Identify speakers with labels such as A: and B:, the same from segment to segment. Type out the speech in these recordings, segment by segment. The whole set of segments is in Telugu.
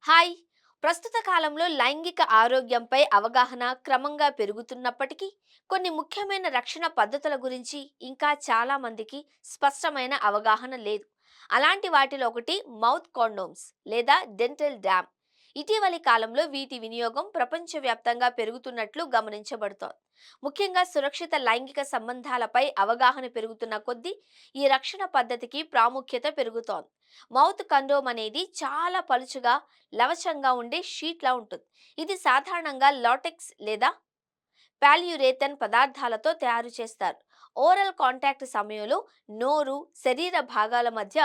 A: హాయ్. ప్రస్తుత కాలంలో లైంగిక ఆరోగ్యంపై అవగాహన క్రమంగా పెరుగుతున్నప్పటికీ కొన్ని ముఖ్యమైన రక్షణ పద్ధతుల గురించి ఇంకా చాలా మందికి స్పష్టమైన అవగాహన లేదు. అలాంటి వాటిలో ఒకటి మౌత్ కాండోమ్స్ లేదా డెంటల్ డ్యామ్. ఇటీవలి కాలంలో వీటి వినియోగం ప్రపంచవ్యాప్తంగా పెరుగుతున్నట్లు గమనించబడుతోంది. ముఖ్యంగా సురక్షిత లైంగిక సంబంధాలపై అవగాహన పెరుగుతున్న కొద్దీ ఈ రక్షణ పద్ధతికి ప్రాముఖ్యత పెరుగుతోంది. మౌత్ కండోమ్ అనేది చాలా పలుచగా లవచంగా ఉండే షీట్లా ఉంటుంది. ఇది సాధారణంగా లాటెక్స్ లేదా పాలియురేథన్ పదార్థాలతో తయారు చేస్తారు. ఓరల్ కాంటాక్ట్ సమయంలో నోరు, శరీర భాగాల మధ్య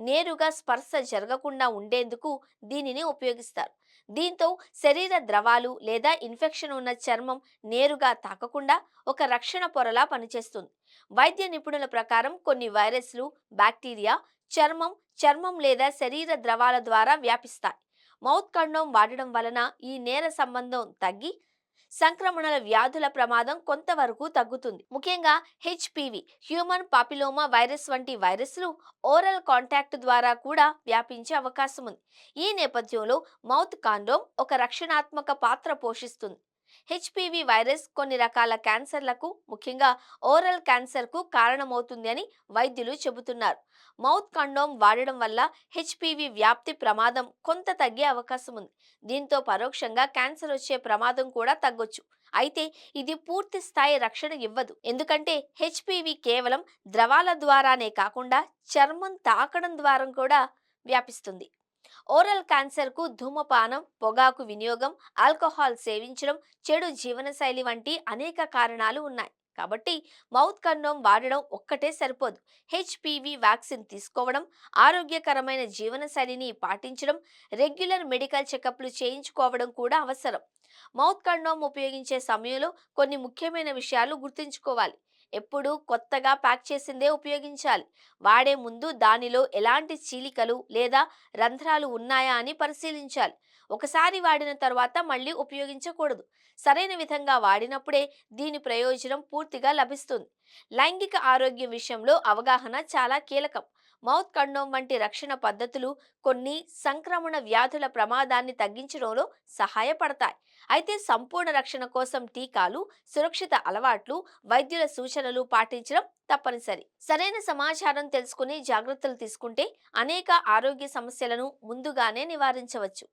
A: నేరుగా స్పర్శ జరగకుండా ఉండేందుకు దీనిని ఉపయోగిస్తారు. దీంతో శరీర ద్రవాలు లేదా ఇన్ఫెక్షన్ ఉన్న చర్మం నేరుగా తాకకుండా ఒక రక్షణ పొరలా పనిచేస్తుంది. వైద్య నిపుణుల ప్రకారం కొన్ని వైరస్లు, బ్యాక్టీరియా చర్మం చర్మం లేదా శరీర ద్రవాల ద్వారా వ్యాపిస్తాయి. మౌత్ కండోమ్ వాడడం వలన ఈ నేర సంబంధం తగ్గి సంక్రమణల వ్యాధుల ప్రమాదం కొంతవరకు తగ్గుతుంది. ముఖ్యంగా హెచ్పివి, హ్యూమన్ పాపిలోమా వైరస్ వంటి వైరస్లు ఓరల్ కాంటాక్ట్ ద్వారా కూడా వ్యాపించే అవకాశం ఉంది. ఈ నేపథ్యంలో మౌత్ కాండోమ్ ఒక రక్షణాత్మక పాత్ర పోషిస్తుంది. హెచ్పివి వైరస్ కొన్ని రకాల క్యాన్సర్లకు, ముఖ్యంగా ఓరల్ క్యాన్సర్కు కారణమవుతుంది అని వైద్యులు చెబుతున్నారు. మౌత్ కండోమ్ వాడడం వల్ల హెచ్పివి వ్యాప్తి ప్రమాదం కొంత తగ్గే అవకాశం ఉంది. దీంతో పరోక్షంగా క్యాన్సర్ వచ్చే ప్రమాదం కూడా తగ్గొచ్చు. అయితే ఇది పూర్తి స్థాయి రక్షణ ఇవ్వదు. ఎందుకంటే హెచ్పివి కేవలం ద్రవాల ద్వారానే కాకుండా చర్మం తాకడం ద్వారా కూడా వ్యాపిస్తుంది. ఓరల్ క్యాన్సర్కు ధూమపానం, పొగాకు వినియోగం, ఆల్కహాల్ సేవించడం, చెడు జీవనశైలి వంటి అనేక కారణాలు ఉన్నాయి. కాబట్టి మౌత్ కండోమ్ వాడడం ఒక్కటే సరిపోదు. హెచ్పివి వ్యాక్సిన్ తీసుకోవడం, ఆరోగ్యకరమైన జీవనశైలిని పాటించడం, రెగ్యులర్ మెడికల్ చెకప్లు చేయించుకోవడం కూడా అవసరం. మౌత్ కండోమ్ ఉపయోగించే సమయంలో కొన్ని ముఖ్యమైన విషయాలు గుర్తుంచుకోవాలి. ఎప్పుడూ కొత్తగా ప్యాక్ చేసిందే ఉపయోగించాలి. వాడే ముందు దానిలో ఎలాంటి చీలికలు లేదా రంధ్రాలు ఉన్నాయా అని పరిశీలించాలి. ఒకసారి వాడిన తర్వాత మళ్ళీ ఉపయోగించకూడదు. సరైన విధంగా వాడినప్పుడే దీని ప్రయోజనం పూర్తిగా లభిస్తుంది. లైంగిక ఆరోగ్యం విషయంలో అవగాహన చాలా కీలకం. మౌత్ కండోమ్ వంటి రక్షణ పద్ధతులు కొన్ని సంక్రమణ వ్యాధుల ప్రమాదాన్ని తగ్గించడంలో సహాయపడతాయి. అయితే సంపూర్ణ రక్షణ కోసం టీకాలు, సురక్షిత అలవాట్లు, వైద్యుల సూచనలు పాటించడం తప్పనిసరి. సరైన సమాచారం తెలుసుకుని జాగ్రత్తలు తీసుకుంటే అనేక ఆరోగ్య సమస్యలను ముందుగానే నివారించవచ్చు.